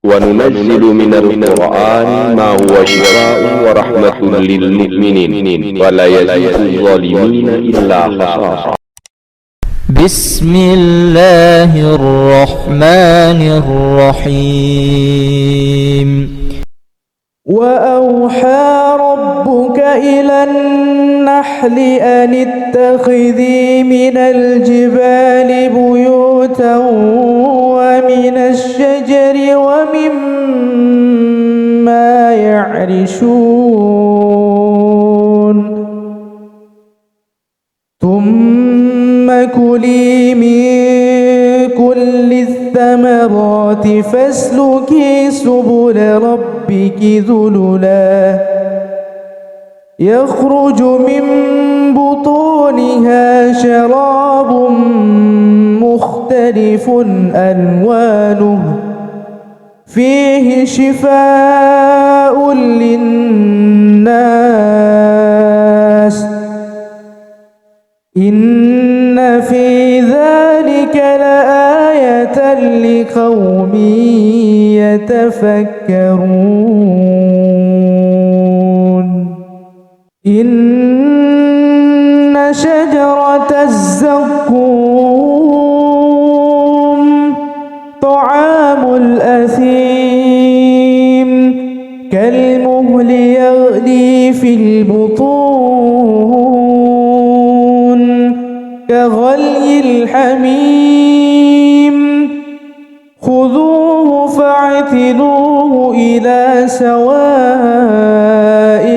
وننزل من القرآن ما هو شفاء ورحمة للمؤمنين ولا يزيد الظالمين إلا خسارا. بسم الله الرحمن الرحيم. وأوحى ربك إلى النحل أن اتخذي من الجبال بيوتا ومن الشجر ومما يعرشون ثم كلي من كل الثمرات فاسلكي سبل ربك ذللا يخرج من بطونها شراب مختلف ألوانه فيه شفاء للناس إن في ذلك لآية لقوم يتفكرون. إن شجرة الزقوم طعام الأثيم كالمهل يغلي في البطون كغلي الحميم خذوه فاعتلوه إلى سواء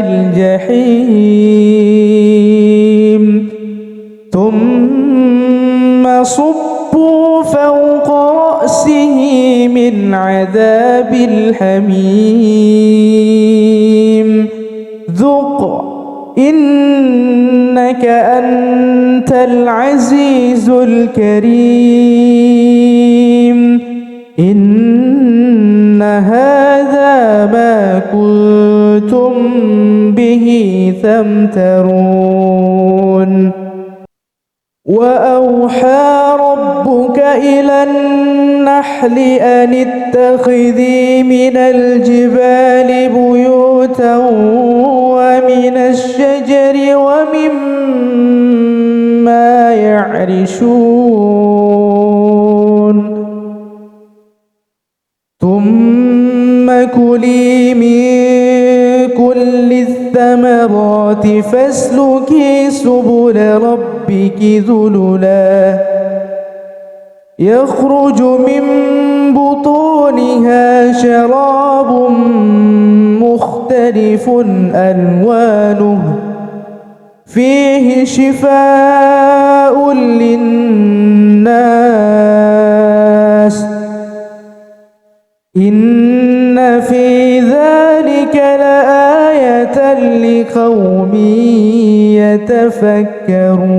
الجحيم ثم صبوا فوق رأسه من عذاب الحميم ذق إنك أنت العزيز الكريم. إن هذا ما كنتم به تمترون. وأوحى ربك إلى النحل أن اتخذي من الجبال بيوتا ومن الشجر ومما يعرشون ثم كلي من كل الثمرات فاسلكي سبل ربك ذللا يخرج من بطونها شراب مختلف ألوانه فيه شفاء للناس إن في ذلك لآية لقوم يتفكرون.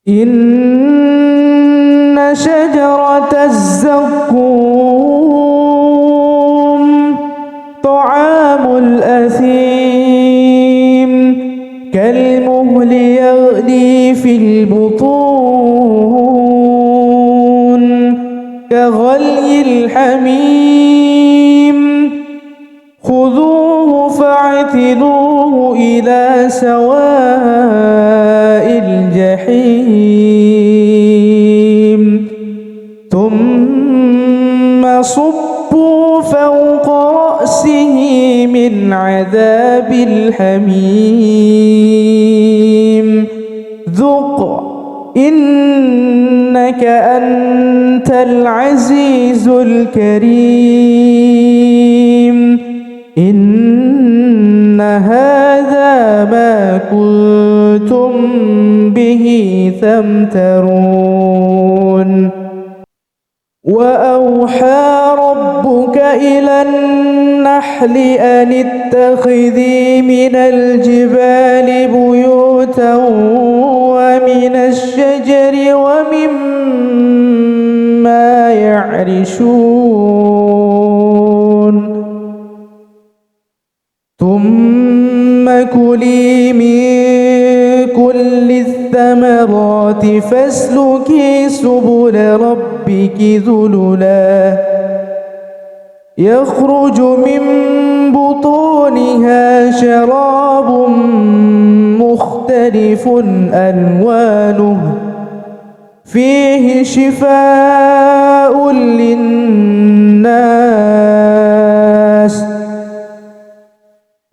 إن شجرة الزقوم طعام الأثيم كالمهل يغلي في البطون كغلي الحميم خذوه فاعتلوه إلى سواء الجحيم ثم صبوا فوق رأسه من عذاب الحميم ذق إنك أنت العزيز الكريم. إن هذا ما كنتم به تمترون. وأوحى ربك إلى النحل أن اتخذي من الجبال بيوتا ومن الشجر ومما يعرشون ثم كلي من كل الثمرات فاسلكي سبل ربك ذللا يخرج من بطونها شراب مختلف ألوانه فيه شفاء للناس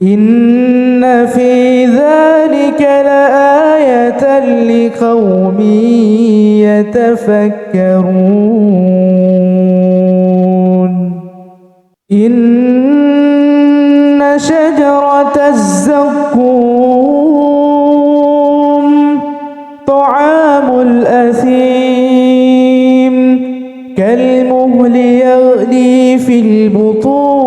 إن في ذلك لآية لقوم يتفكرون إن شجرة الزقوم طعام الأثيم كالمهل يغلي في البطون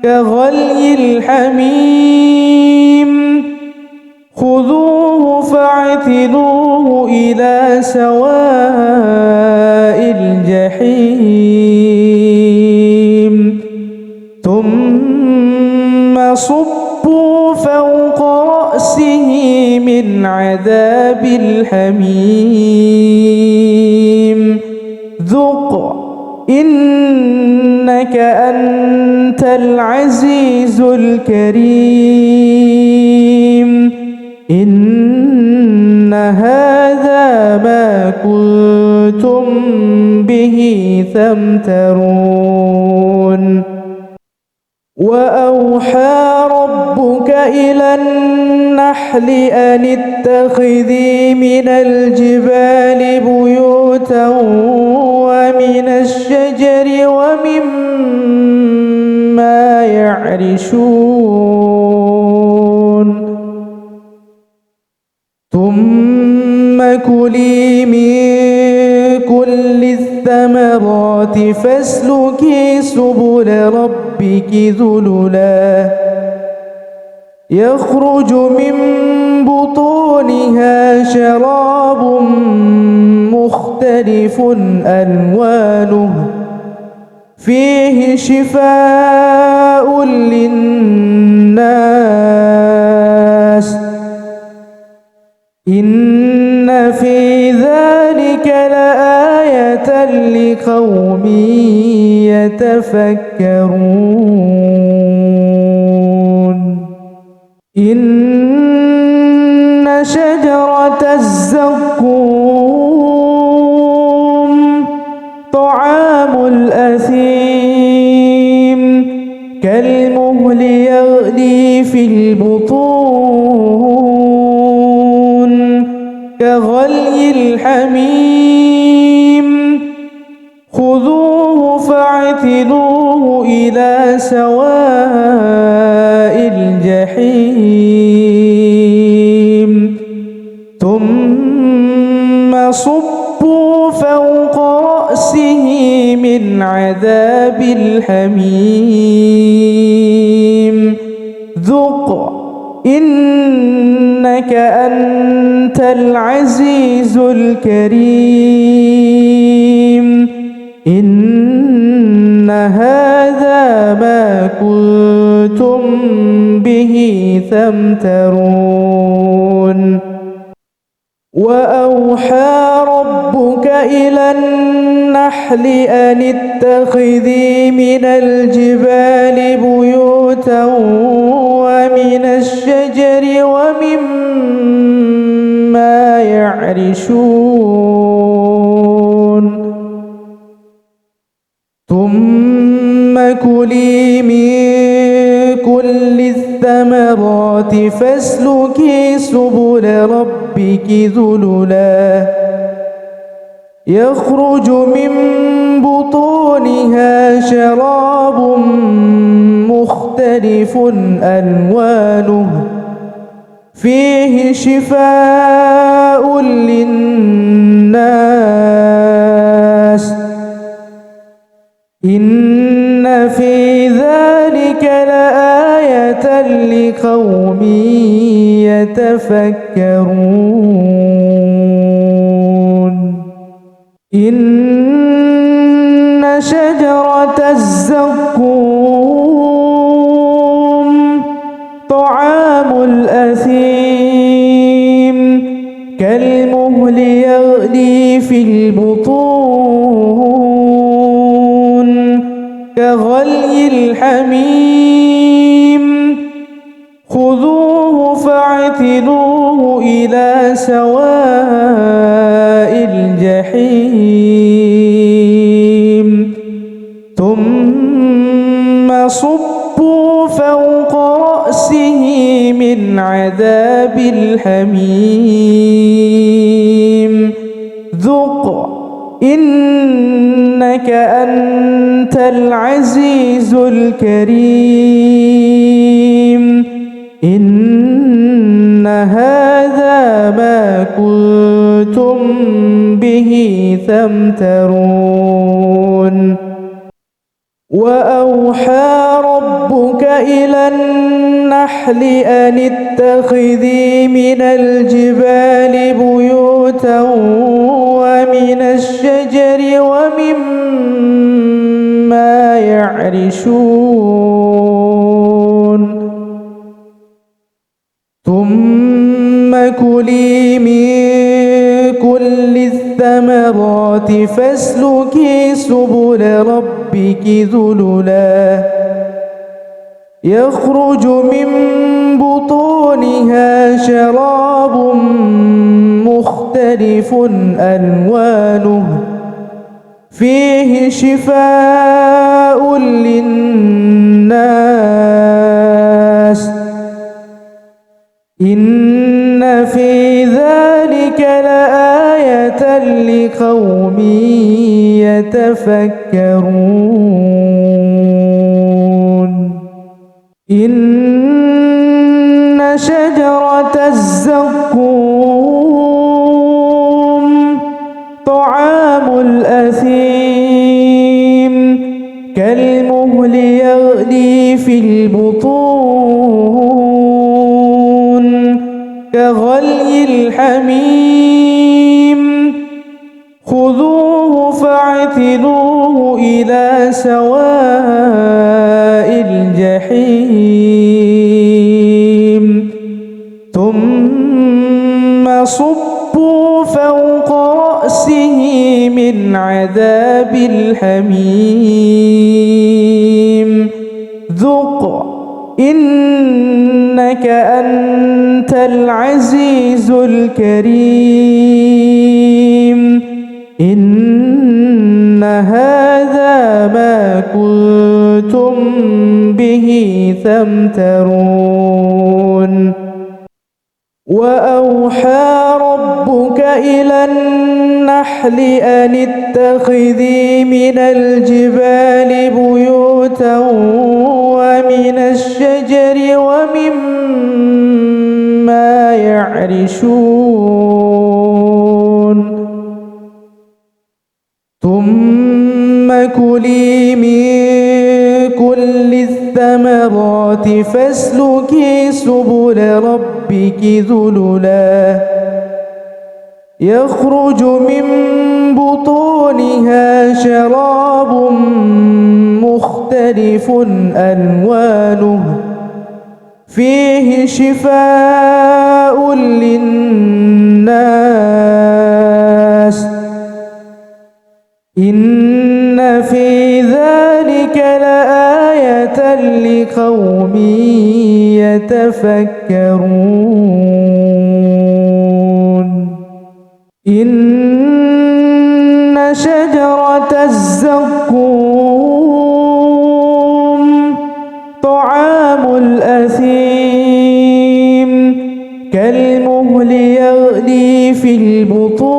كغلي الحميم خذوه فاعتلوه إلى سواء الجحيم ثم صبوا فوق رأسه من عذاب الحميم ذق إنك أنت العزيز الكريم إن هذا ما كنتم به تمترون وأوحى ربك إلى النحل أن اتخذي من الجبال بيوتا ومن الشجر ومما يعرشون ثم كلي من كل الثمرات فاسلكي سبل ربك ذللا يخرج من بطونها شراب مختلف ألوانه فيه شفاء للناس إن في ذلك لآية لقوم يتفكرون إن شجرة الزقوم طعام الأثيم كالمهل يغلي في البطون كغلي الحميم خذوه فاعتلوه إلى سواء الجحيم ثم صبوا فوق رأسه من عذاب الحميم ذق إنك أنت العزيز الكريم إن هذا ما كنتم به تمترون وأوحى ربك إلى النحل أن اتخذي من الجبال بيوتا ومن الشجر ومما يعرشون ثم كلي من كل الثمرات فاسلكي سبل ربك ذللا يخرج من بطونها شراب مختلف ألوانه فيه شفاء للناس إن في ذلك لآية لقوم يتفكرون إن شجرة الزقوم طعام الأثيم في البطون كغلي الحميم خذوه فاعتلوه إلى سواء الجحيم ثم صبوا فوق رأسه من عذاب الحميم ذق إنك أنت العزيز الكريم إن هذا ما كنتم به تمترون وأوحى ربك إلى النحل أن اتخذي من الجبال بيوتا ومن الشجر ومما يعرشون ثم كلي من كل الثمرات فاسلكي سبل ربك ذللا يخرج من بطونها شراب مختلف ألوانه فيه شفاء للناس إن في ذلك لآية لقوم يتفكرون إن شجرة الزقوم طعام الأثيم كالمهل يغلي في البطون كغلي الحميم خذوه فاعتلوه إلى سواء الجحيم ثم صبوا فوق رأسه من عذاب الحميم ذق إنك أنت العزيز الكريم إن هذا ما كنتم به تمترون وأوحى ربك إلى النحل أن اتخذي من الجبال بيوتا ومن الشجر ومما يعرشون ثم كلي من كل الثمرات فاسلكي سبل ربك ذللا يخرج من بطونها شراب مختلف ألوانه فيه شفاء للناس إن في ذلك لآية لقوم يتفكرون إن شجرة الزقوم طعام الأثيم كالمهل يغلي في البطون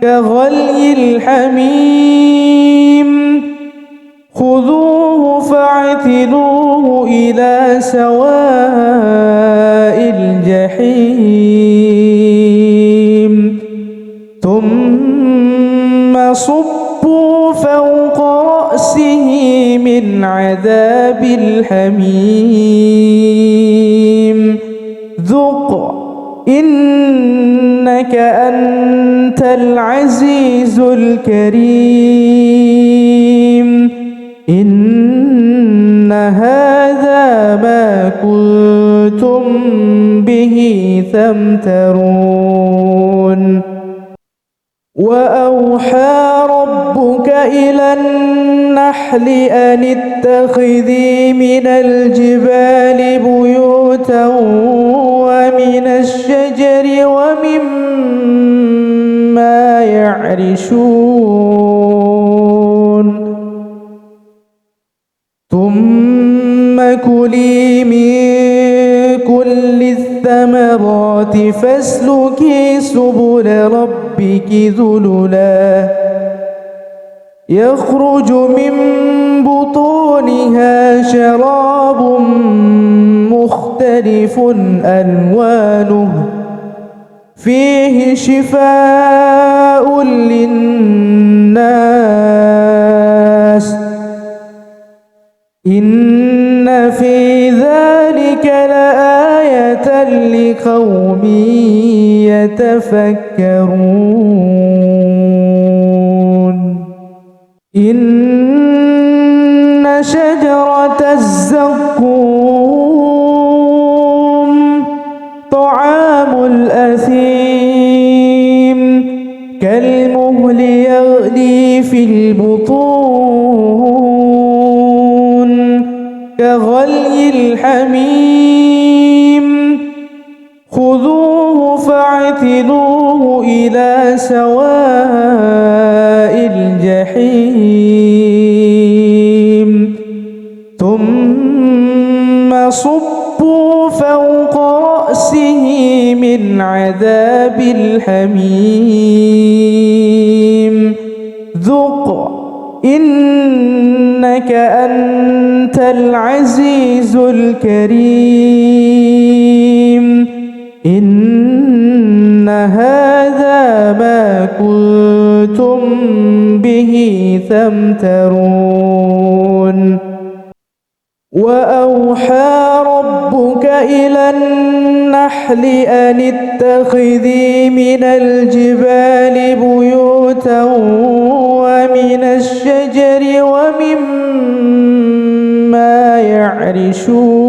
كغلي الحميم خذوه فاعتلوه إلى سواء الجحيم ثم صبوا فوق رأسه من عذاب الحميم ذق إنك أنت العزيز الكريم إن هذا ما كنتم به تمترون وأوحى ربك إلى النحل أن اتخذي من الجبال بيوتا ومن الشجر ومما يعرشون ثم كلي من كل الثمرات فاسلكي سبل ربك ذللا يخرج من بطونها شراب مختلف ألوانه فيه شفاء للناس إن في ذلك لآية لقوم يتفكرون إن شجرة الزقوم طعام الأثيم كالمهل يغلي في البطون كغلي الحميم خذوه فاعتلوه إلى سواء الجحيم ثم صبوا فوق رأسه من عذاب الحميم ذق إنك أنت العزيز الكريم إن هذا ما كنتم به تمترون وأوحى ربك إلى النحل أن اتخذي من الجبال بيوتا ومن الشجر ومما يعرشون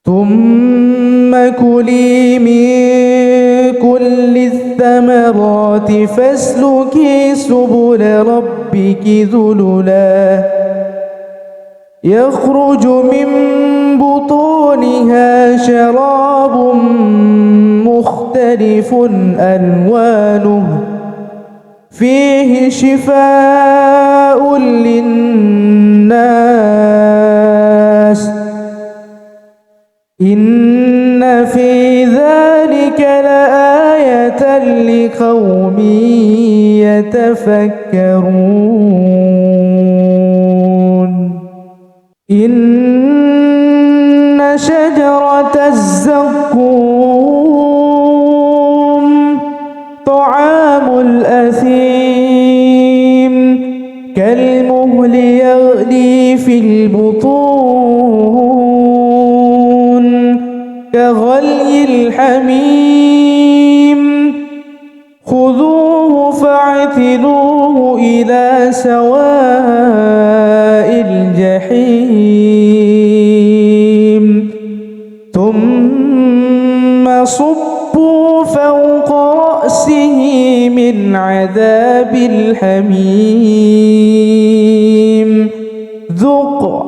ثم كلي من كل الثمرات فاسلكي سبل ربك ذللا يخرج من بطونها شراب مختلف ألوانه فيه شفاء للناس إن في ذلك لآية لقوم يتفكرون إن شجرة الزقوم طعام الأثيم كالمهل يغلي في البطون كغلي الحميم خذوه فاعتلوه إلى سواء الجحيم ثم صبوا فوق رأسه من عذاب الحميم ذق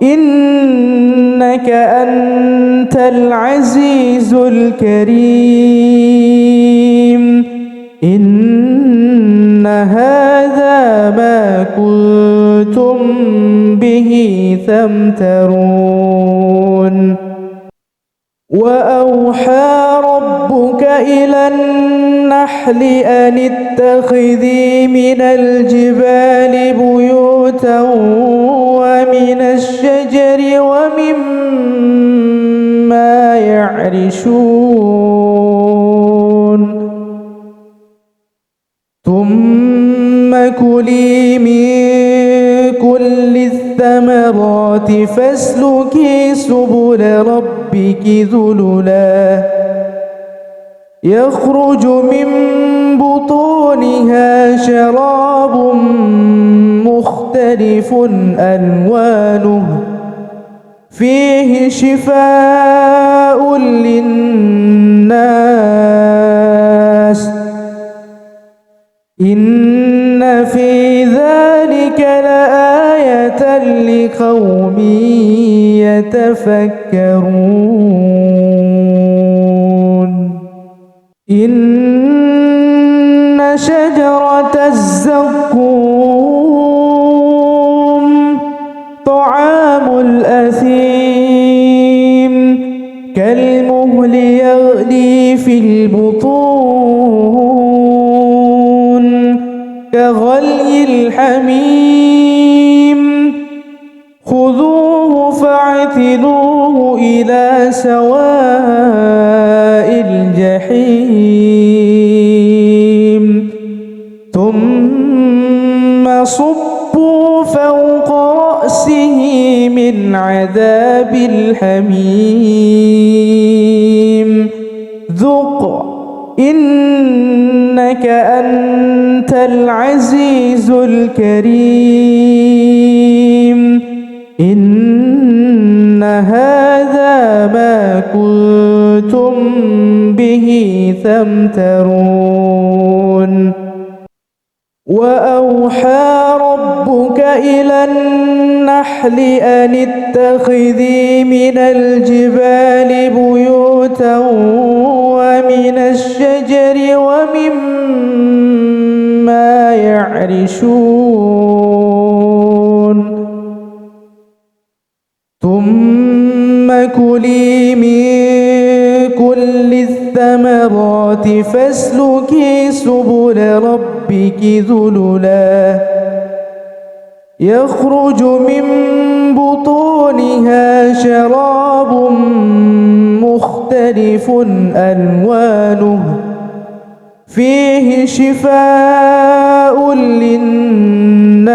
إنك أنت العزيز الكريم إن هذا ما كنتم به تمترون وأوحى ربك إلى النحل أن اتخذي من الجبال بيوتا ومن الشجر ومما يعرشون ثم كلي من كل الثمرات فاسلكي سبل ربك ذللا يخرج من بطونها شراب مختلف ألوانه فيه شفاء للناس إن في ذلك لآية لقوم يتفكرون إن شجرة الزقوم طعام الأثيم كالمهل يغلي في البطون كغلي الحميم خذوه فاعتلوه إلى سواء الجحيم ثم صبوا فوق رأسه من عذاب الحميم ذق إنك أنت العزيز الكريم إن هذا ما كنتم به تمترون وأوحى ربك إلى النحل أن اتخذي من الجبال بيوتا ومن الشجر ومما يعرشون ثم كلي من كل الثمرات فاسلكي سبل ربك ذللا يخرج من بطونها شراب مختلف ألوانه فيه شفاء للناس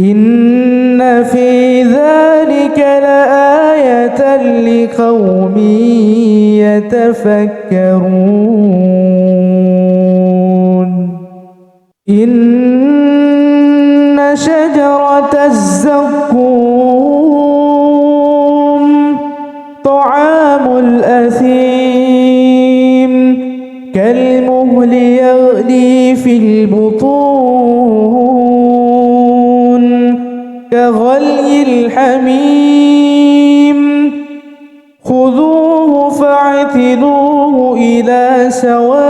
إن في ذلك لآية لقوم يتفكرون إن شجرة الزقوم طعام الأثيم كالمهل يغلي في البطون كغلي الحميم خذوه فاعتلوه إلى سواء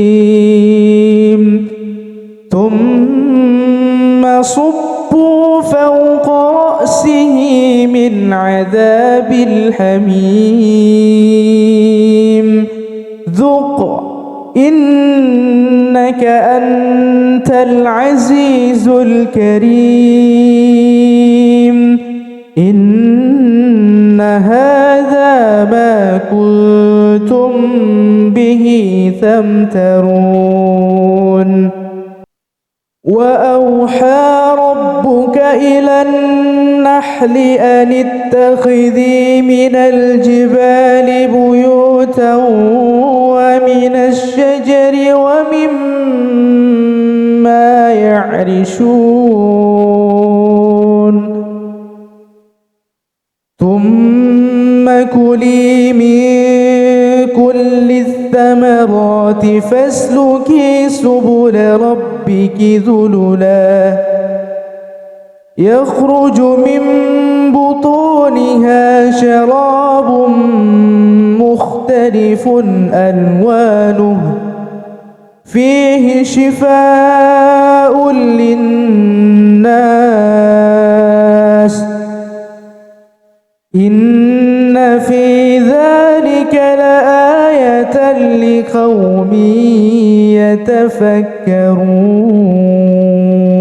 الجحيم ثم صبوا فوق رأسه من عذاب الحميم ذق إنك أنت العزيز الكريم إن هذا ما كنتم به تمترون وأوحى ربك إلى النحل أن اتخذي من الجبال بيوتا ومن الشجر ومما يعرشون ثم كلي من كل الثمرات فاسلكي سبل ربك ذللا يخرج من بطونها شراب مختلف ألوانه فيه شفاء للناس إن في ذلك لآية لقوم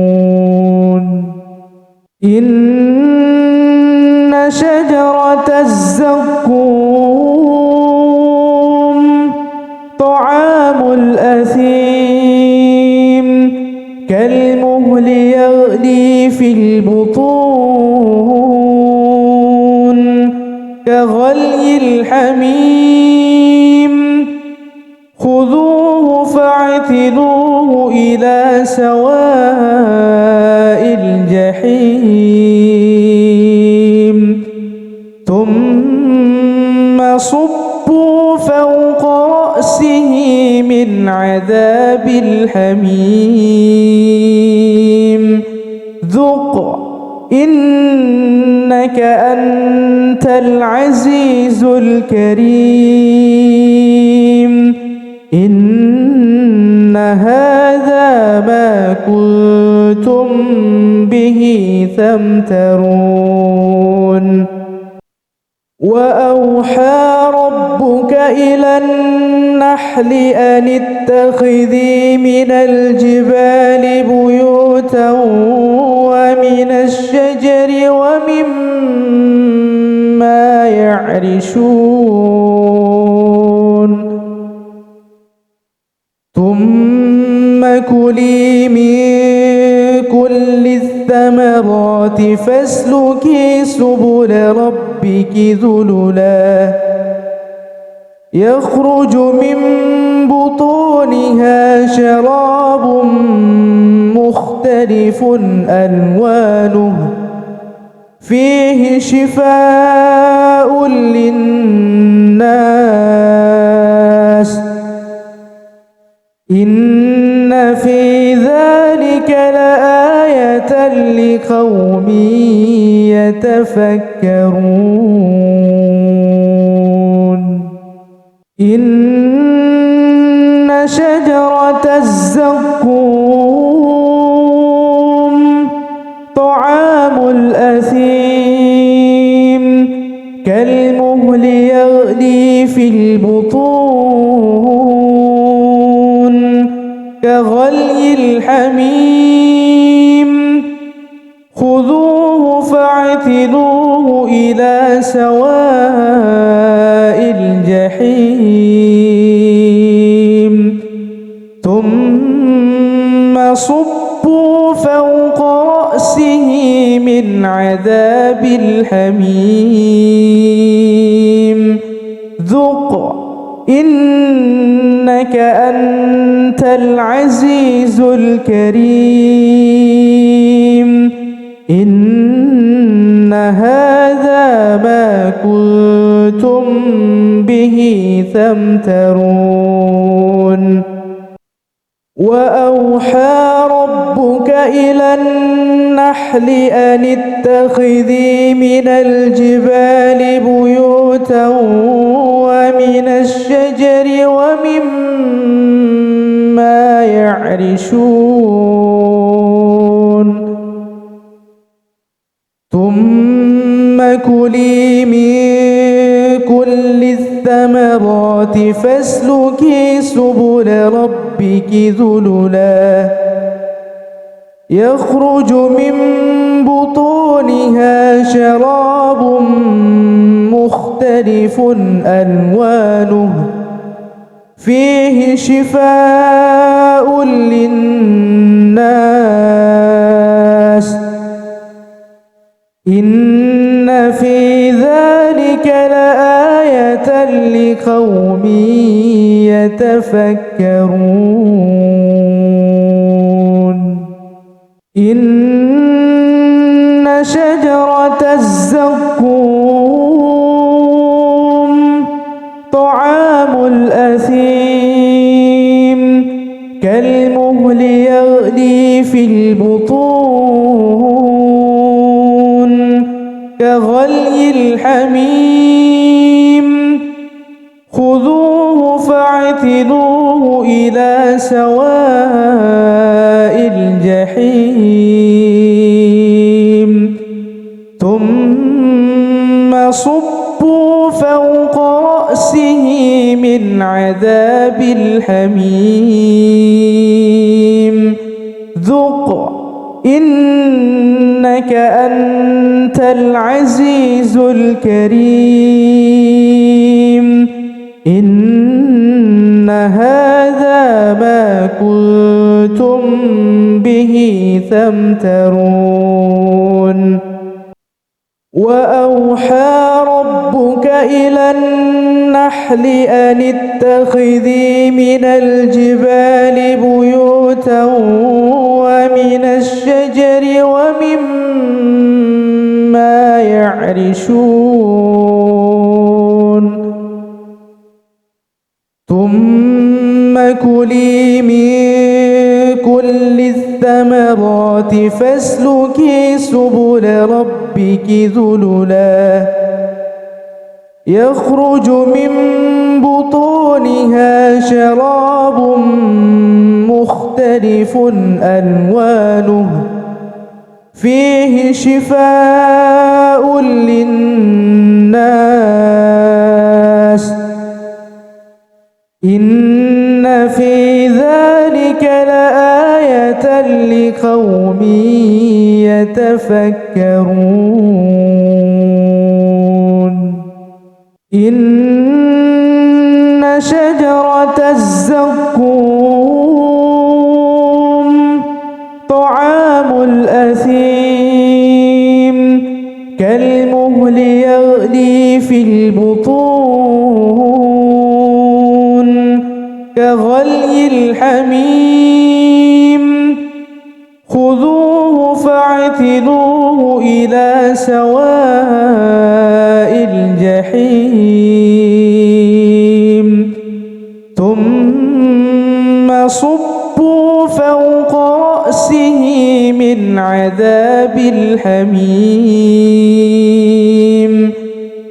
يتفكرون إن شجرة الزقوم طعام الأثيم كالمهل يغلي في البطون كغلي الحميم خذوه فاعتلوه إلى سواء الجحيم ثم صبوا فوق رأسه من عذاب الحميم ذق إنك أنت العزيز الكريم إن هذا ما كنتم به تمترون وأوحى ربك إلى النحل أن اتخذي من الجبال بيوتا ومن الشجر ومما يعرشون ثم كلي من كل الثمرات فاسلكي سبل ربك ذللا يخرج من بطونها شراب مختلف ألوانه فيه شفاء للناس إن في ذلك لآية لقوم يتفكرون إن شجرة الزقوم طعام الأثيم كالمهل يغلي في البطون كغلي الحميم خذوه فاعتلوه إلى سواء الجحيم ثم صبوا فوق رأسه من عذاب الحميم ذق إنك أنت العزيز الكريم إن هذا ما كنتم به تمترون وأوحى ربك إلى النحل أن اتخذي من الجبال بيوتا ومن الشجر ومما يعرشون ثم كلي من كل الثمرات فاسلكي سبل ربك ذللا يخرج من بطونها شراب مختلف ألوانه فيه شفاء للناس إن في ذلك لآية لقوم يتفكرون إن شجرة الزقوم طعام الأثيم كالمهل يغلي في البطون كغلي الحميم خذوه فاعتلوه إلى سواء الجحيم ثم صبوا فوق رأسه من عذاب الحميم ذق إنك أنت العزيز الكريم إن هذا ما كنتم به تمترون وأوحى ربك إلى النحل النحل أن اتخذي من الجبال بيوتا ومن الشجر ومما يعرشون ثم كلي من كل الثمرات فاسلكي سبل ربك ذللا يخرج من بطونها شراب مختلف ألوانه فيه شفاء للناس إن في ذلك لآية لقوم يتفكرون إن شجرة الزقوم طعام الأثيم كالمهل يغلي في البطون كغلي الحميم خذوه فاعتلوه إلى سواء الجحيم ثم صبوا فوق رأسه من عذاب الحميم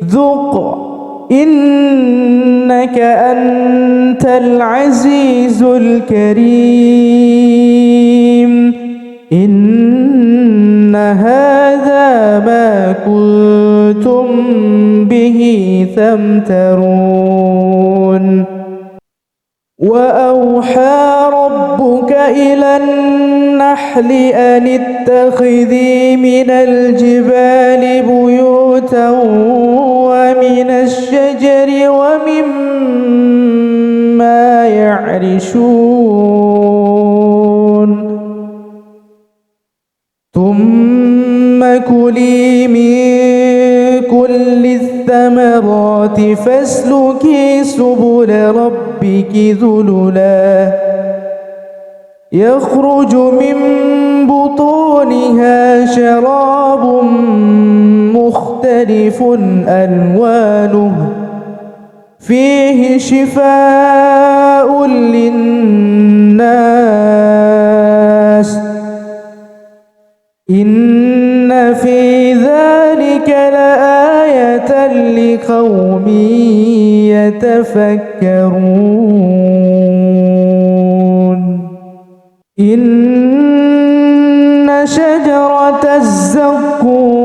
ذق إنك أنت العزيز الكريم إن هذا ما كنتم به تمترون وأوحى ربك إلى النحل أن اتخذي من الجبال بيوتا ومن الشجر ومما يعرشون ثم كلي من كل الثمرات فاسلكي سبل ربك ذللا يخرج من بطونها شراب مختلف ألوانه فيه شفاء للناس إن في ذلك لآية لقوم يتفكرون إن شجرة الزقوم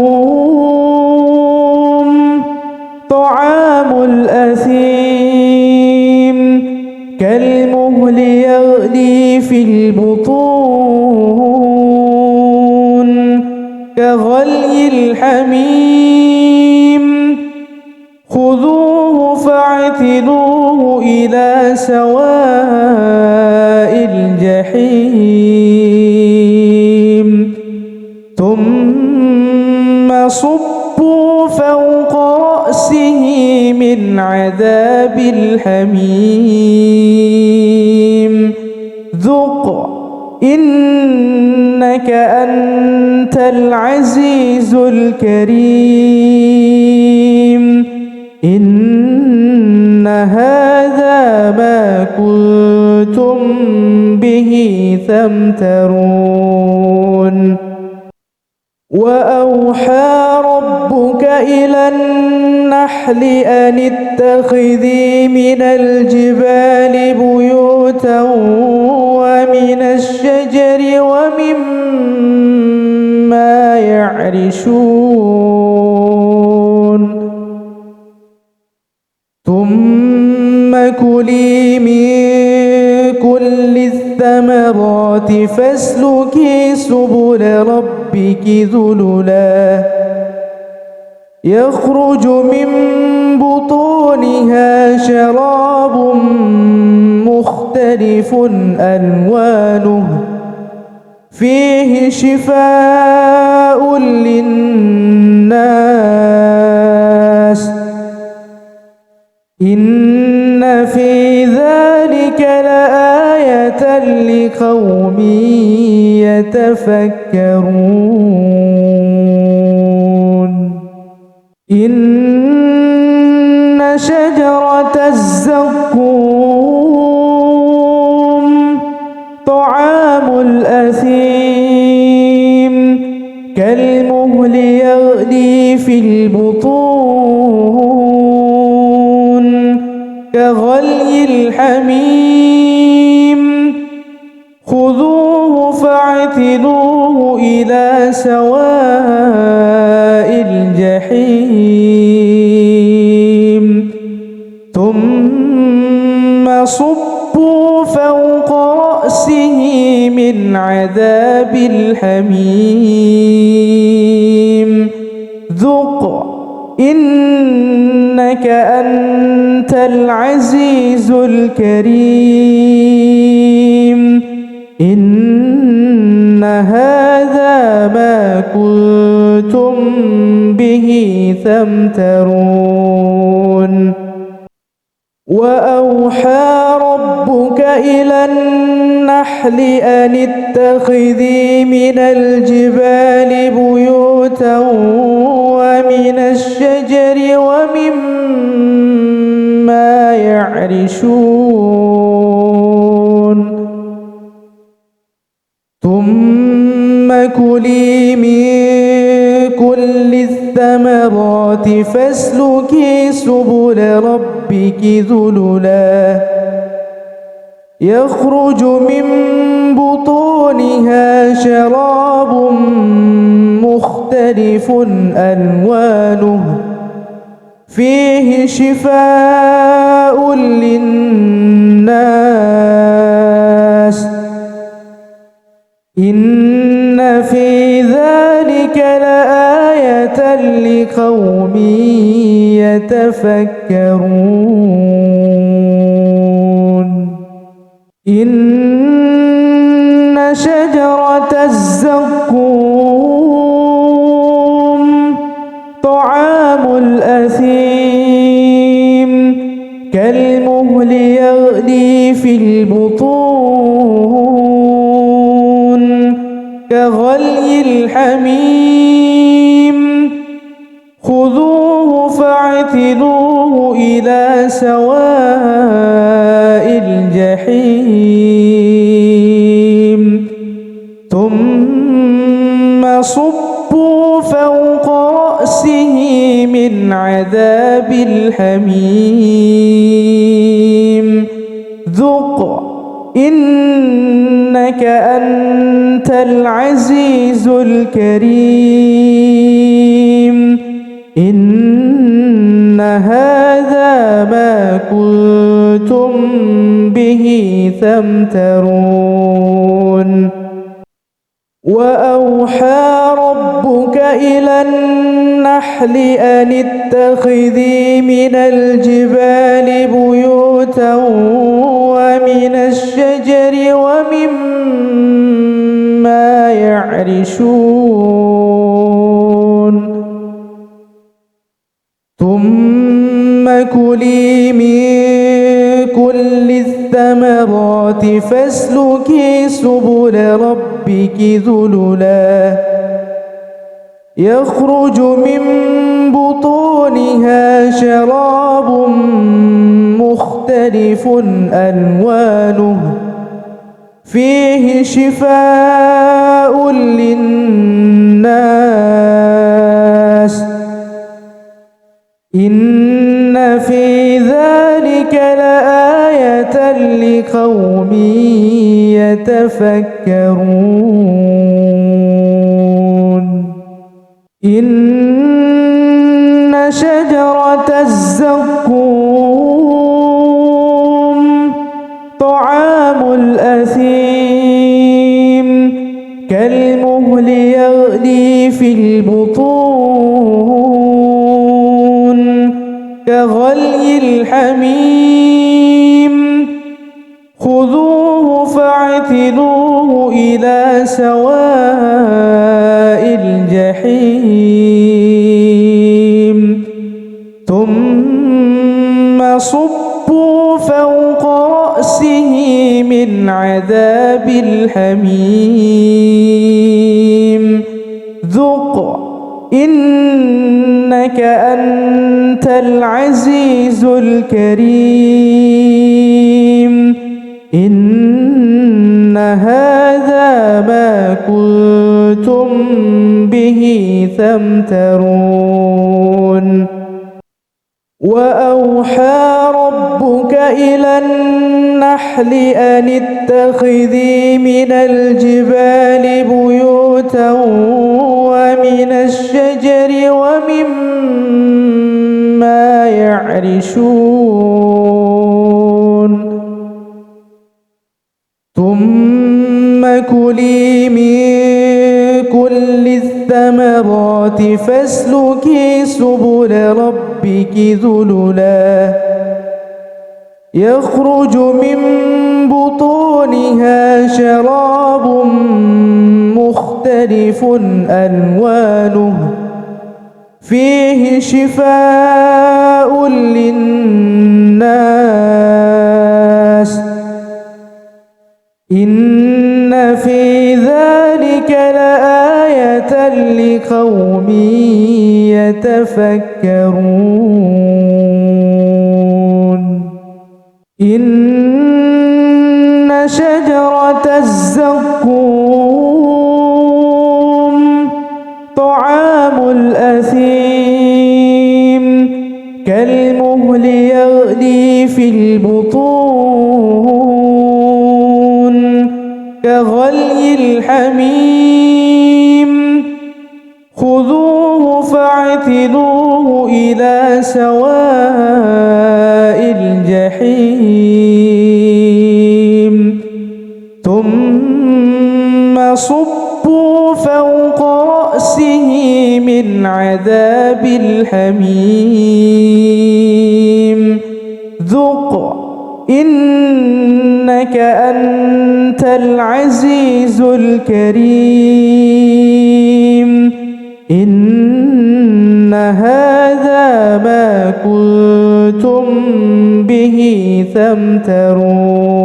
طعام الأثيم كالمهل يغلي في البطون كغلي الحميم خذوه فاعتلوه إلى سواء الجحيم ثم صبوا فوق رأسه من عذاب الحميم ذق إنك أنت العزيز الكريم إن هذا ما كنتم به تمترون وأوحى ربك إلى النحل أن اتخذي من الجبال بيوتا ومن الشجر ومما يعرشون ثم كلي من كل الثمرات فاسلكي سبل ربك ذللا يخرج من بطونها شراب مختلف ألوانه فيه شفاء للناس لقوم يتفكرون إن شجرة الزقوم طعام الأثيم كالمهل يغلي في البطون كغلي الحميم خذوه فاعتلوه إلى سواء الجحيم ثم صبوا فوق رأسه من عذاب الحميم ذق إنك أنت العزيز الكريم إن هذا ما كنتم به تمترون وأوحى ربك إلى النحل أن اتخذي من الجبال بيوتا ومن الشجر ومما يعرشون ثم كلي من كل الثمرات فاسلكي سبل ربك ذللا يخرج من بطونها شراب مختلف ألوانه فيه شفاء للناس إن في ذلك لآية لقوم يتفكرون إن شجرة الزقوم طعام الأثيم كالمهل يغلي في البطون كغلي الحميم خذوه فاعتلوه إلى سواء الجحيم ثم صبوا فوق رأسه من عذاب الحميم ذق إنك أنت العزيز الكريم إن هذا ما كنتم به تمترون وأوحى ربك إلى النحل أن اتخذي من الجبال بيوتا ومن الشجر ومما يعرشون ثم كلي من كل الثمرات فاسلكي سبل ربك ذللا يخرج من بطونها شراب مختلف ألوانه فيه شفاء للناس إن في ذلك لآية لقوم يتفكرون إن شجرة الزقوم طعام الأثيم كالمهل يغلي في البطون كغلي الحميم خذوه فاعتلوه إلى سواء الجحيم ثم صبوا فوق رأسه من عذاب عذاب الحميم ذق إنك أنت العزيز الكريم إن هذا ما كنتم به تمترون وأوحى ربك إلى النحل أن اتخذي من الجبال بيوتا ومن الشجر ومما يعرشون ثم كلي من كل الثمرات فاسلكي سبل ربك ذللا يخرج من بطونها شراب مختلف ألوانه فيه شفاء للناس إن في ذلك لآية لقوم يتفكرون إن شجرة الزقوم طعام الأثيم كالمهل يغلي في البطون كغلي الحميم خذوه فاعتلوه إلى سواء الجحيم ثم صبوا فوق رأسه من عذاب الحميم ذق إنك أنت العزيز الكريم إن هذا ما كنتم به تمترون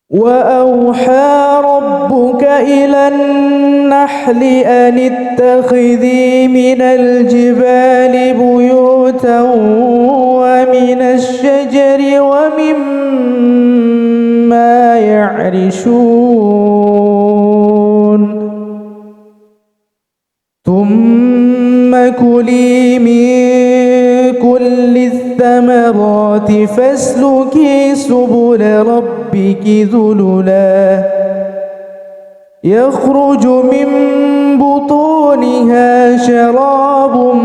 وأوحى ربك إلى النحل أن اتخذي من الجبال بيوتا ومن الشجر ومما يعرشون ثم كلي من كل الثمرات فاسلكي سبل ربك ذللا يخرج من بطونها شراب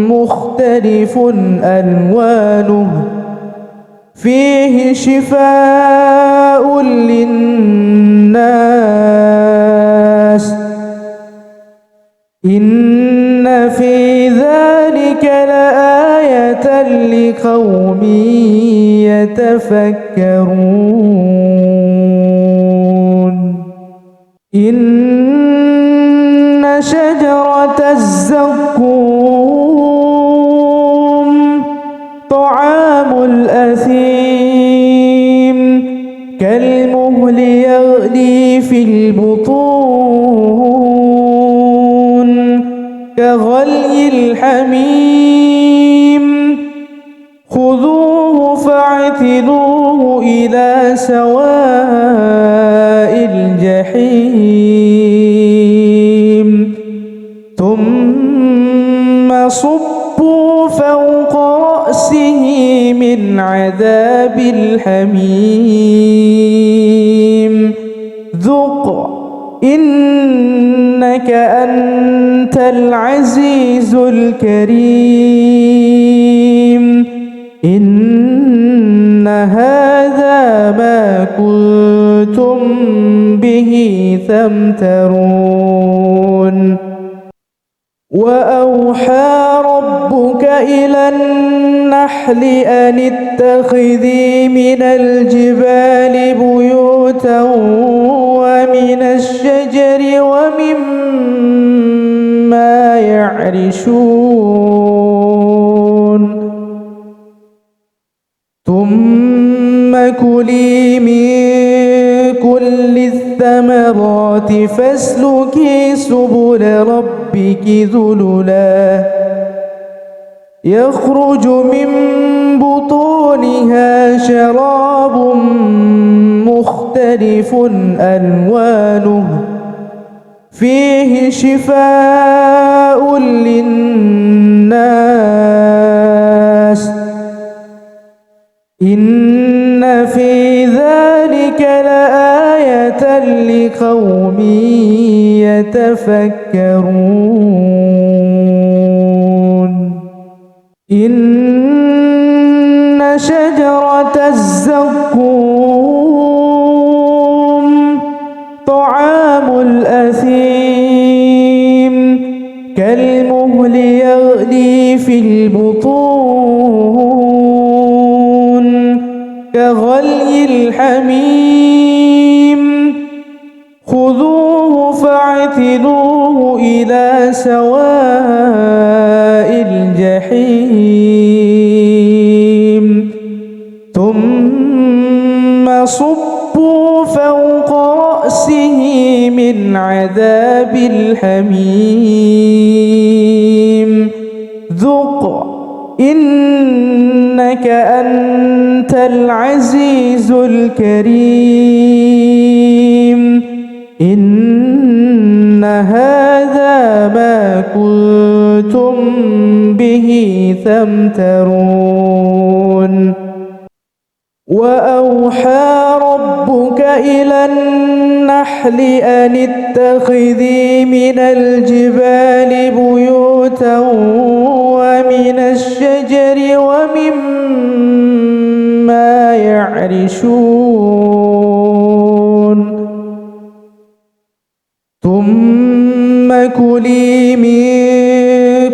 مختلف ألوانه فيه شفاء للناس إن في ذلك لآية لقوم يتفكرون إن شجرة الزقوم طعام الأثيم كالمهل يغلي في البطون كغلي الحميم خذوه فاعتلوه إلى سواء الجحيم ثم صبوا فوق رأسه من عذاب الحميم ذق إنك أنت العزيز الكريم إن هذا ما كنتم به تمترون وأوحى ربك إلى النحل أن اتخذي من الجبال بيوتا ومن الشجر ومما يعرشون ثم كلي من الثمرات فاسلكي سبل ربك ذللا يخرج من بطونها شراب مختلف ألوانه فيه شفاء للناس إن في ذلك لآية لقوم يتفكرون إن شجرة الزقوم طعام الأثيم كالمهل يغلي في البطون كغلي الحميم خذوه فاعتلوه إلى سواء الجحيم ثم صبوا فوق رأسه من عذاب الحميم ذق إنك أنت العزيز الكريم إن هذا ما كنتم به تمترون وأوحى ربك إلى النحل أن اتخذي من الجبال بيوتا ومن الشجر ومما يعرشون ثم كلي من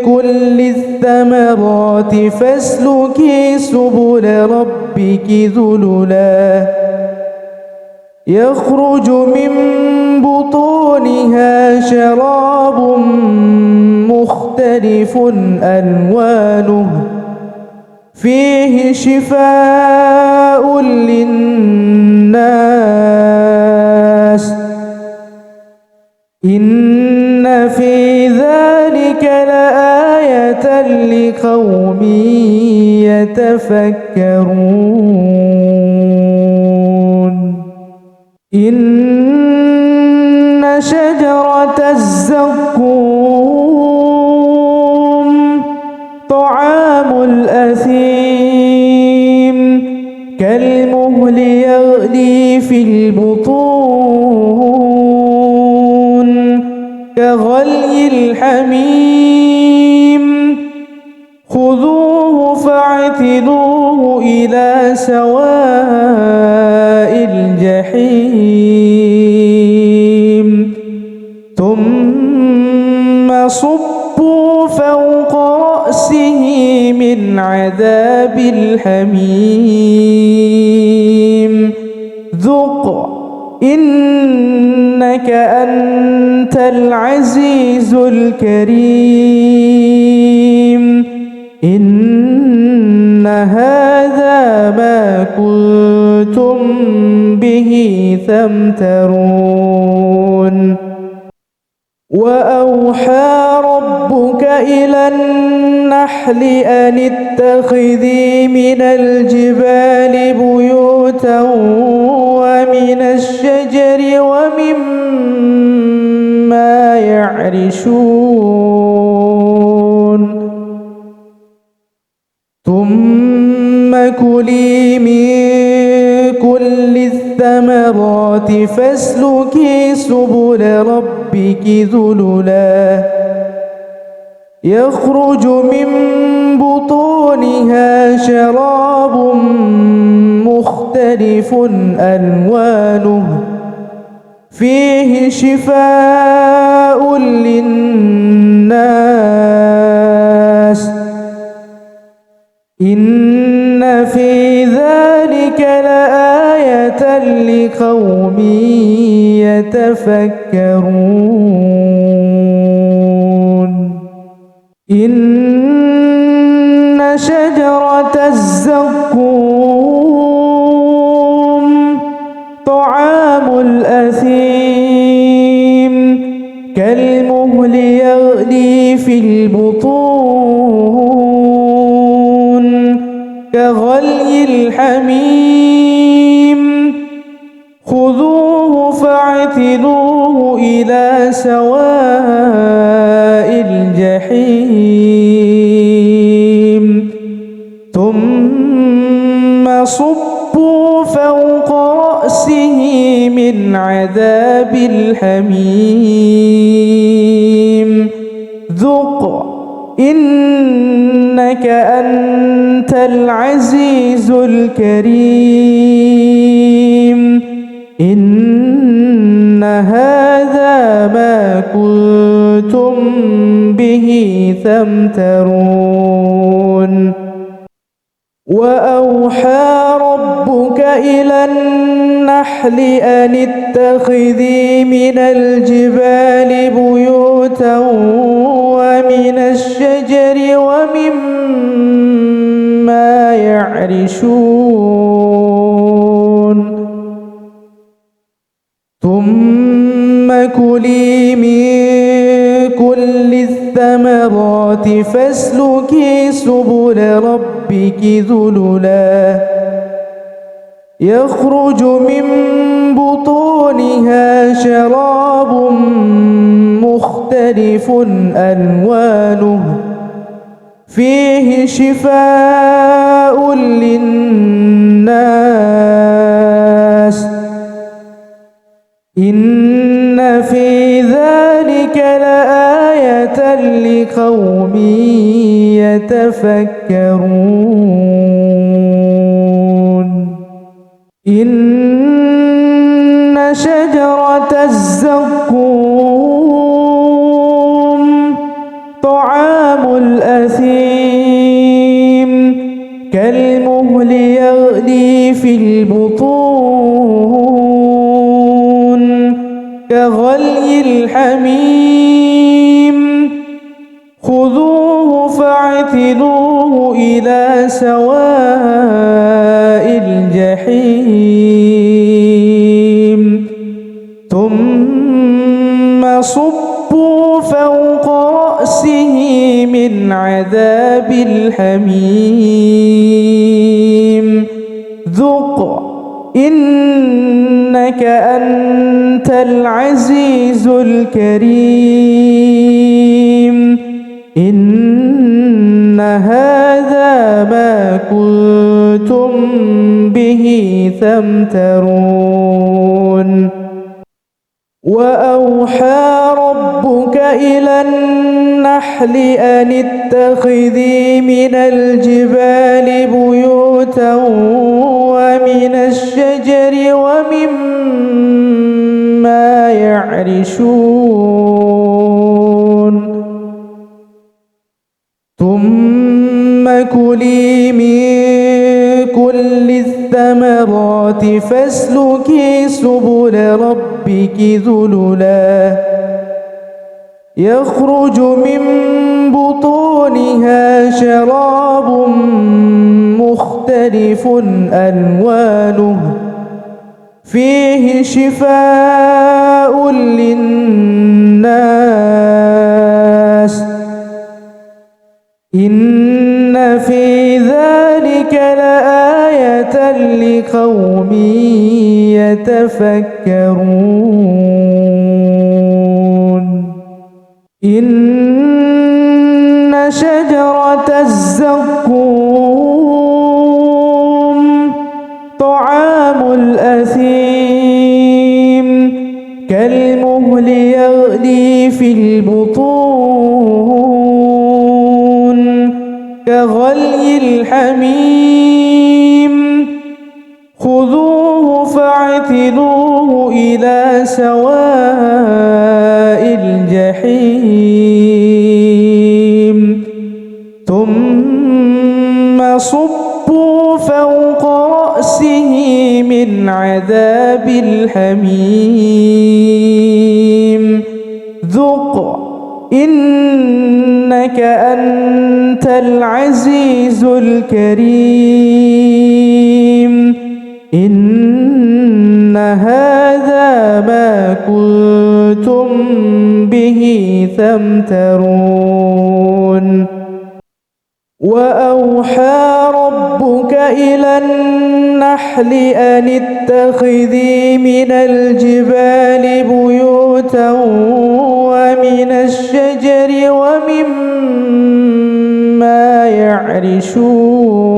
كل الثمرات فاسلكي سبل ربك ذللا يخرج من بطونها شراب مختلف ألوانه فيه شفاء للناس إن في ذلك لآية لقوم يتفكرون إن شجرة الزقوم طعام الأثيم كالمهل يغلي في البطون كغلي الحميم خذوه فاعتلوه إلى سواء الجحيم ثم صبوا فوق رأسه من عذاب الحميم ذق إنك أنت العزيز الكريم إن هذا ما كنتم به تمترون وأوحى ربك إلى النحل أن اتخذي من الجبال بيوتا ومن الشجر ومما يعرشون ثم كلي من كل الثمرات فاسلكي سبل ربك ذللا يخرج من بطونها شراب مختلف ألوانه فيه شفاء للناس إن في ذلك لآية لقوم يتفكرون إن شجرة الزقوم طعام الأثيم في البطون كغلي الحميم خذوه فاعتلوه إلى سواء الجحيم ثم صبوا فوق رأسه من عذاب الحميم ذق إنك أنت العزيز الكريم إن هذا ما كنتم به تمترون وأوحى ربك إلى النحل أن اتخذي من الجبال بيوتا ومن الشجر ومما يعرشون ثم كلي من كل الثمرات فاسلكي سبل ربك ذللا يخرج من بطونها شراب مختلف ألوانه فيه شفاء للناس إن في ذلك لآية لقوم يتفكرون إن شجرة الزقوم طعام الأثيم كالمهل يغلي في البطون كغلي الحميم خذوه فاعتلوه إلى سواء الجحيم ثم صبوا فوق رأسه من عذاب الحميم ذق إنك أنت العزيز الكريم إن هذا ما كنتم به تمترون وأوحى ربك إلى النحل أن اتخذي من الجبال بيوتا ومن الشجر ومما يعرشون ثم كلي من كل الثمرات فاسلكي سبل ربك ذللا يخرج من بطونها شراب مختلف ألوانه فيه شفاء للناس إن في ذلك لآية لقوم يتفكرون إن شجرة الزقوم طعام الأثيم كالمهل يغلي في البطون كغلي الحميم خذوه فاعتلوه إلى سواء الجحيم ثم صبوا فوق رأسه من عذاب الحميم ذق إنك أنت العزيز الكريم إن هذا ما كنتم به تمترون وأوحى ربك إلى النحل أن اتخذي من الجبال بيوتا ومن الشجر ومما يعرشون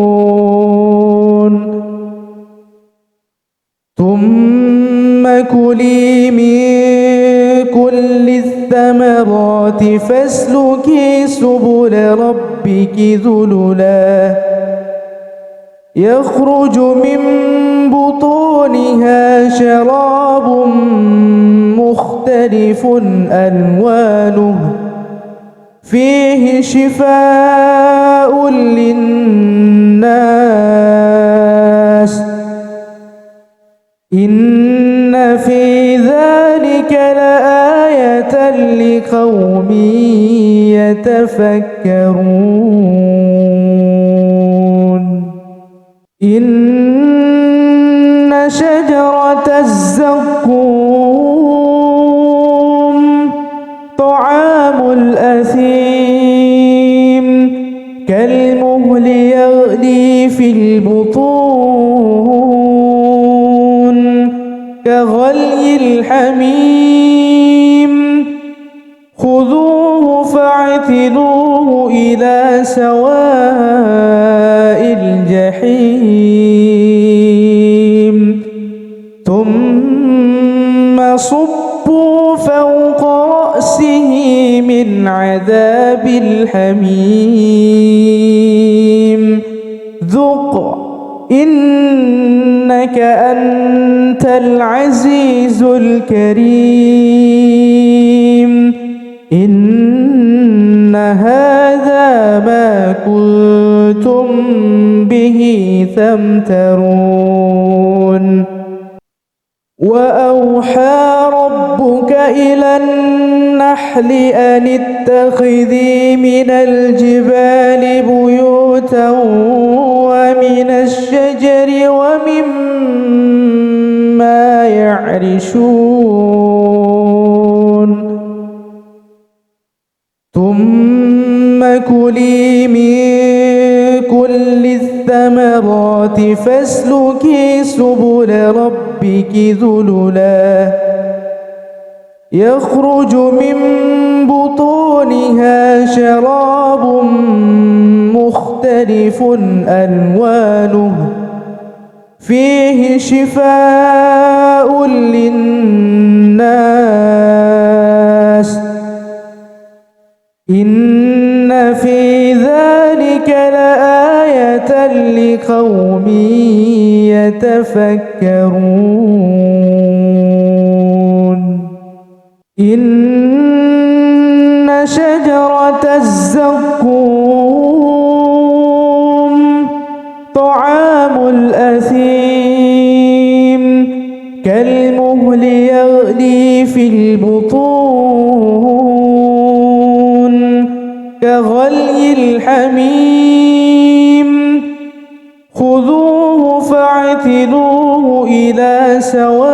ثم كلي من كل الثمرات فاسلكي سبل ربك ذللا يخرج من بطونها شراب مختلف ألوانه فيه شفاء للناس إن في ذلك لآية لقوم يتفكرون إن شجرة الزقوم طعام الأثيم كالمهل يغلي في البطون كغلي الحميم خذوه فاعتلوه إلى سواء الجحيم ثم صبوا فوق رأسه من عذاب الحميم ذق إنك أنت العزيز الكريم إن هذا ما كنتم به تمترون وأوحى ربك إلى النحل أن اتخذي من الجبال بيوتا ومن الشجر ومما يعرشون ثم كلي من كل الثمرات فاسلكي سبل ربك ذللا يخرج من بطونها شراب مختلف ألوانه فيه شفاء للناس إن في ذلك لآية لقوم يتفكرون إن شجرة الزقوم طعام الأثيم كالمهل يغلي في البطون كغلي الحميم خذوه فاعتلوه إلى سواء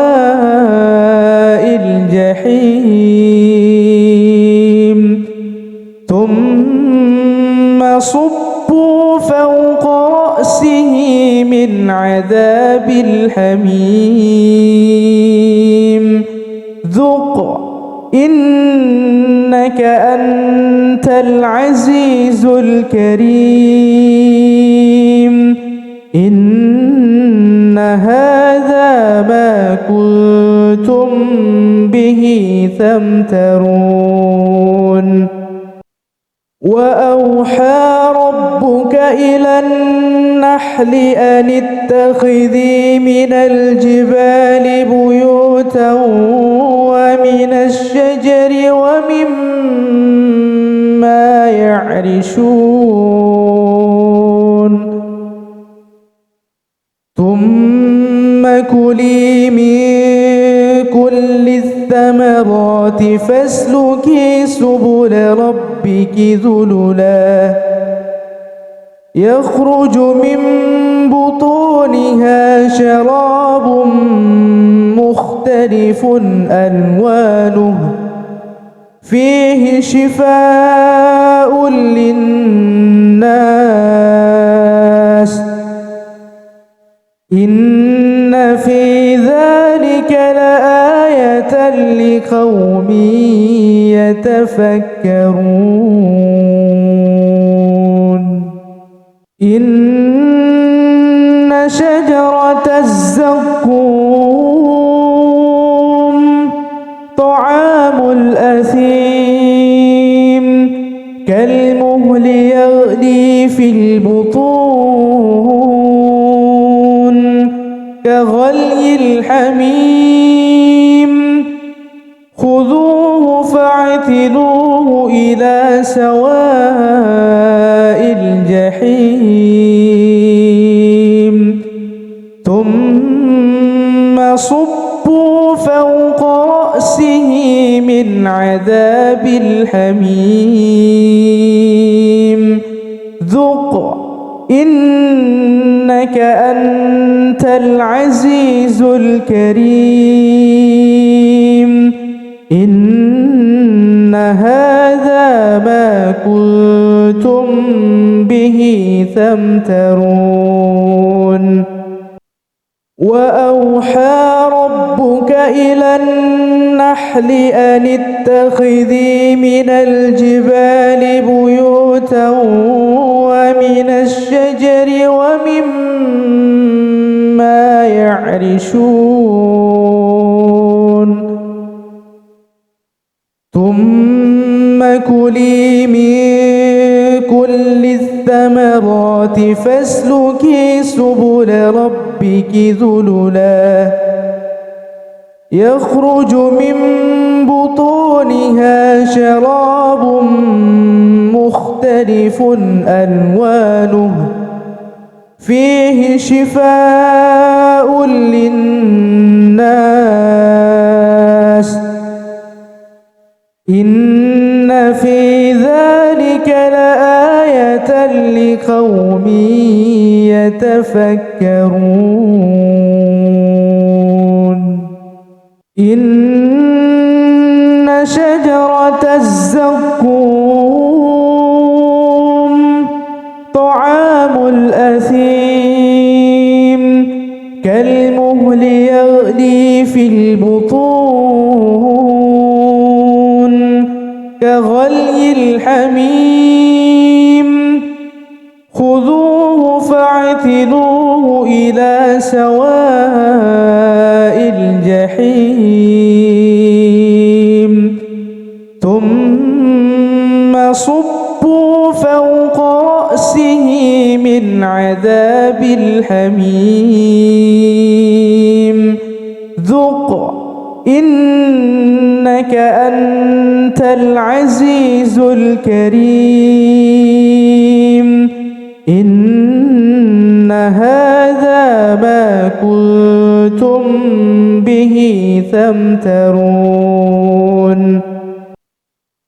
الجحيم ثم صبوا فوق رأسه من عذاب الحميم ذق إنك أنت العزيز الكريم إن هذا ما كنتم به تمترون وأوحى ربك إلى النحل أن اتخذي من الجبال بيوتا ومن الشجر ومما يعرشون ثم كلي من كل الثمرات فاسلكي سبل ربك ذللا يخرج من بطونها شراب مختلف ألوانه فيه شفاء للناس إن في ذلك لآية لقوم يتفكرون إن شجرة الزقوم طعام الأثيم كالمهل يغلي في البطون كغلي الحميم خذوه فاعتلوه إلى سواء الجحيم ثم صبوا فوق رأسه من عذاب الحميم ذق إنك أنت العزيز الكريم إن هذا ما كنتم به تمترون وأوحى ربك إلى النحل أن اتخذي من الجبال بيوتا ومن الشجر ومما يعرشون ثم كلي من كل الثمرات فاسلكي سبل ربك ذللا يخرج من بطونها شراب مختلف ألوانه فيه شفاء للناس إن في ذلك لآية لقوم يتفكرون إن شجرة الزقوم طعام الأثيم كالمهل يغلي في البطون كغلي الحميم خذوه فاعتلوه إلى سواء الجحيم ثم صبوا فوق رأسه من عذاب الحميم ذق إنك أنت العزيز الكريم إن هذا ما كنتم به تمترون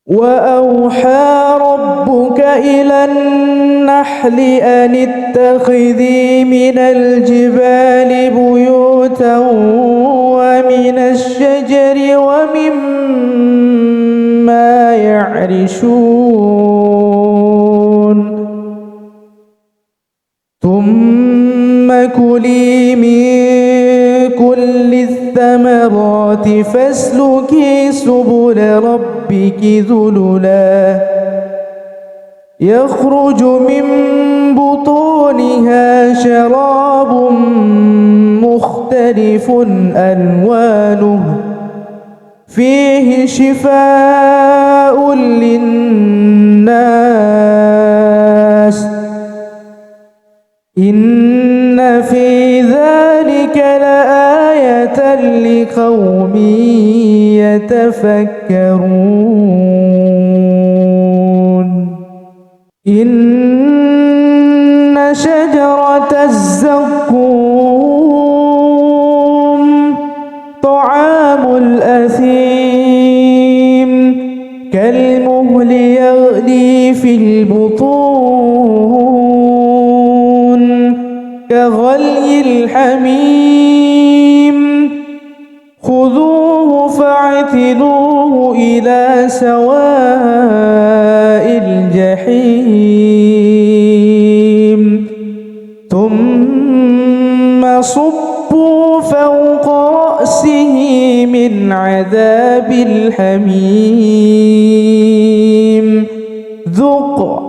وأوحى ربك إلى النحل أن اتخذي من الجبال بيوتا ومن الشجر ومما يعرشون ثم كلي من كل الثمرات فاسلكي سبل ربك ذللا يخرج من بطونها شراب مختلف ألوانه فيه شفاء للناس إن في ذلك لآية لقوم يتفكرون إن شجرة الزقوم طعام الأثيم كالمهل يغلي في البطون كغلي الحميم خذوه فاعتلوه إلى سواء الجحيم ثم صبوا فوق رأسه من عذاب الحميم ذق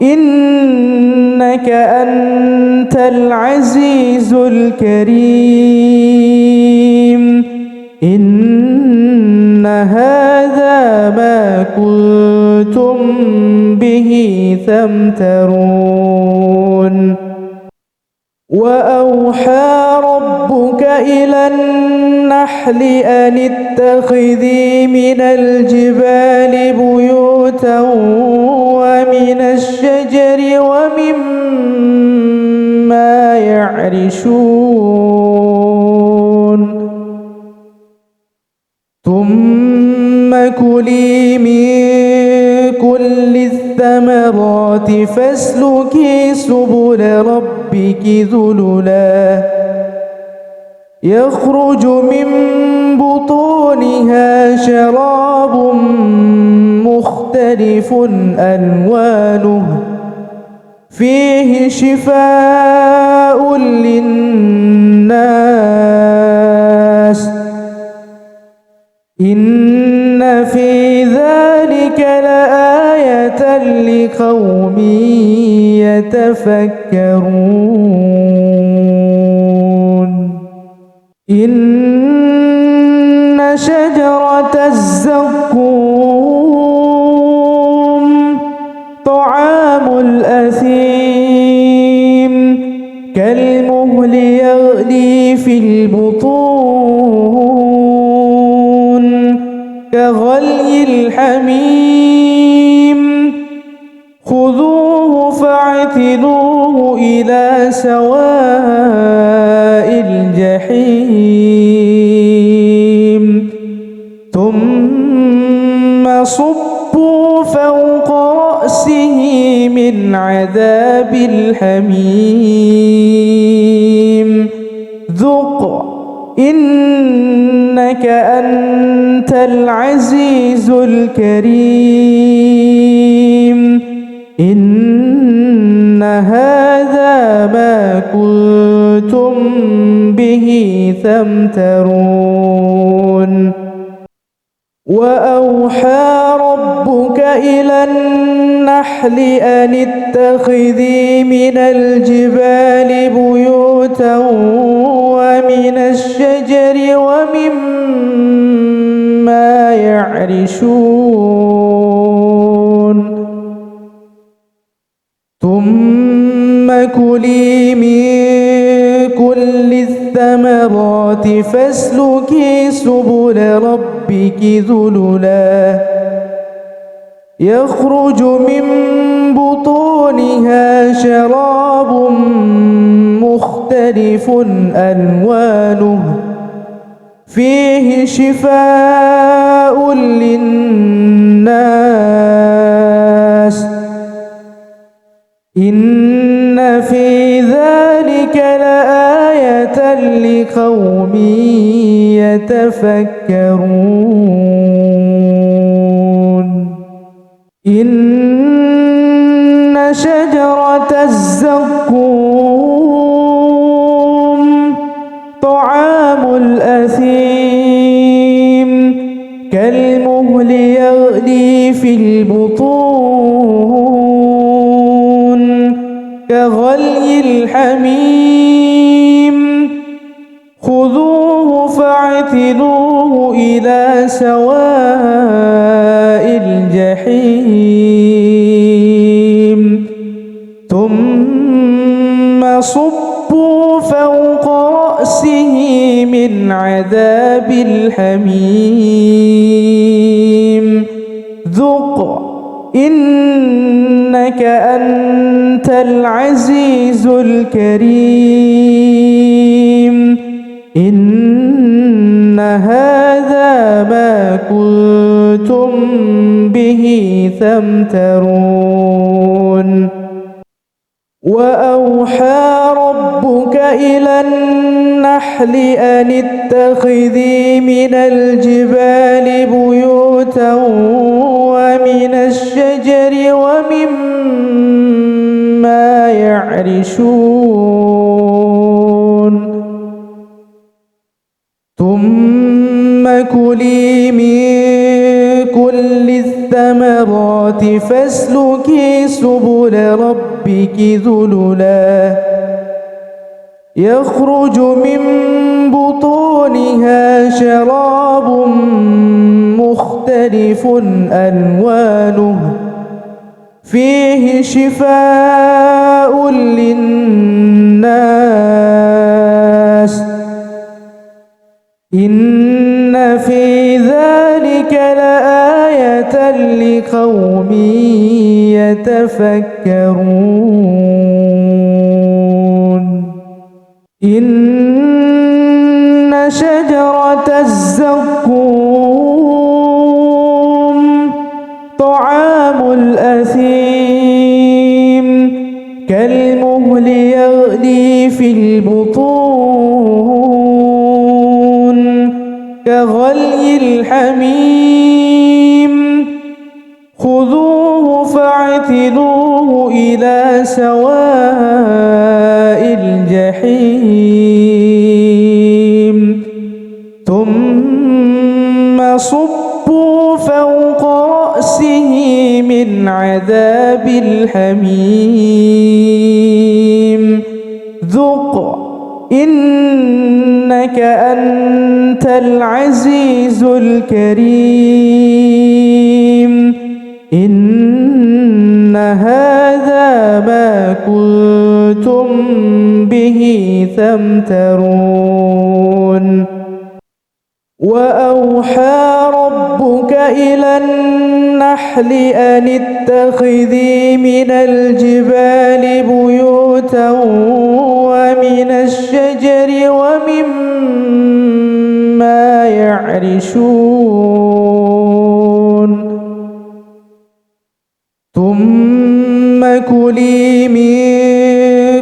إنك أنت العزيز الكريم إن هذا ما كنتم به تمترون وأوحى ربك إلى النحل أن اتخذي من الجبال بيوتا ومن الشجر ومما يعرشون ثم كلي من كل الثمرات فاسلكي سبل ربك ذللا يخرج من بطونها شراب مختلف ألوانه فيه شفاء للناس إن في ذلك لآية لقوم يتفكرون إن شجرة الزقوم طعام الأثيم كالمهل يغلي في البطون كغلي الحميم خذوه فاعتلوه إلى سواء الجحيم ثم صبوا فوق رأسه من عذاب الحميم ذق إنك أنت العزيز الكريم إن هذا ما كنتم به تمترون وأوحى ربك إلى النحل أن اتخذي من الجبال بيوتا ومن الشجر ومما يعرشون ثم كلي من كل الثمرات فاسلكي سبل ربك ذللا يخرج من بطونها شراب مختلف ألوانه فيه شفاء للناس إن في ذلك لآية لقوم يتفكرون إن شجرة الزقوم طعام الأثيم كالمهل يغلي في البطون كغلي الحميم خذوه فاعتلوه إلى سواء الجحيم ثم صبوا فوق رأسه من عذاب الحميم ذق إنك أنت العزيز الكريم إن هذا ما كنتم به تمترون وأوحى ربك إلى النحل أن اتخذي من الجبال بيوتا ومن الشجر ومما يعرشون ثم كلي من كل الثمرات فاسلكي سبل ربك ذللا يخرج من بطونها شراب مختلف ألوانه فيه شفاء للناس إن في ذلك لآية لقوم يتفكرون إن شجرة الزقوم طعام الأثيم كالمهل يغلي في البطون كغلي الحميم خذوه فاعتلوه إلى سواء الجحيم ثم صبوا فوق رأسه من عذاب الحميم ذق إنك أنت العزيز الكريم إن هذا ما كنتم به تمترون وأوحى ربك إلى النحل أن اتخذي من الجبال بيوتا ومن الشجر ومما يعرشون ثم كلي من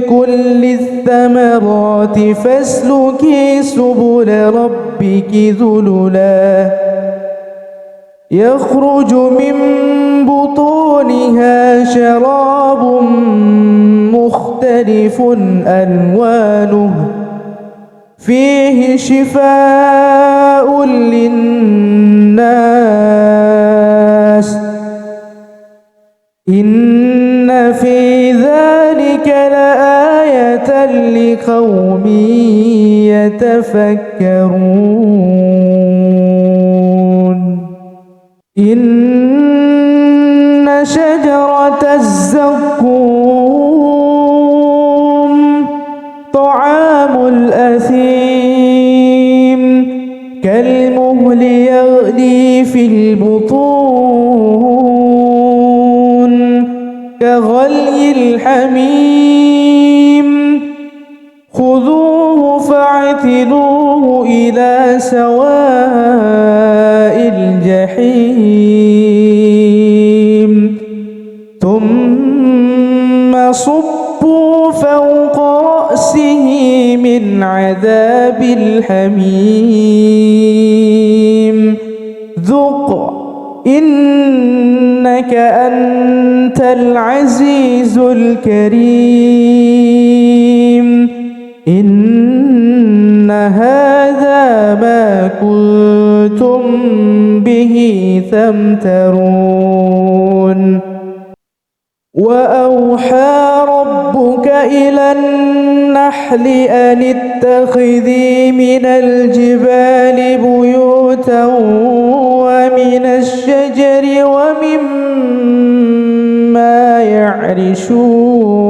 كل الثمرات فاسلكي سبل ربك ذللا يخرج من بطونها شراب مختلف ألوانه فيه شفاء للناس إن في ذلك لآية لقوم يتفكرون إن شجرة الزقوم طعام الأثيم كالمهل يغلي في البطون كغلي الحميم خذوه فاعتلوه إلى سواء الجحيم ثم صبوا فوق رأسه من عذاب الحميم ذق إنك أنت العزيز الكريم إن هذا ما كنتم به تمترون وأوحى ربك إلى النحل أن اتخذي من الجبال بيوتا ومن الشجر ومما يعرشون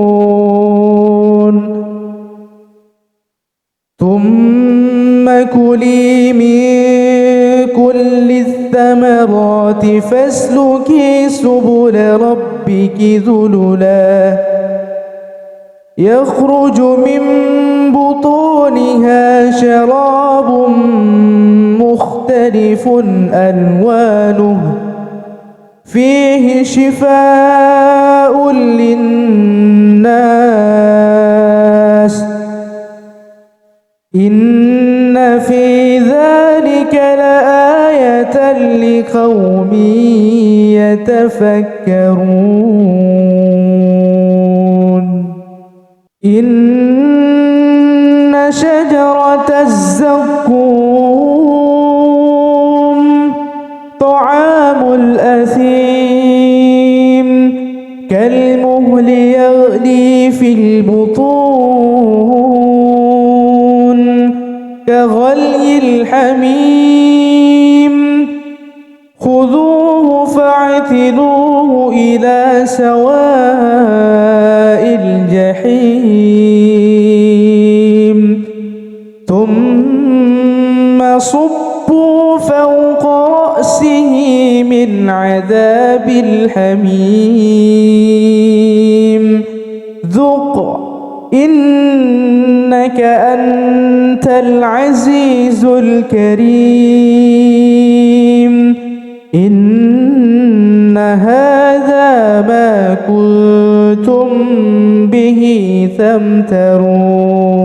ثم كلي من كل الثمرات فاسلكي سبل ربك ذللا يخرج من بطونها شراب مختلف ألوانه فيه شفاء للناس الناس إن في ذلك لآية لقوم يتفكرون إن شجرة الزقوم طعام الأثيم كالمهل يغلي في البطون كغلي الحميم خذوه فاعتلوه إلى سواء الجحيم ثم صبوا فوق رأسه من عذاب الحميم ذق إنك أنت العزيز الكريم إن هذا ما كنتم به تمترون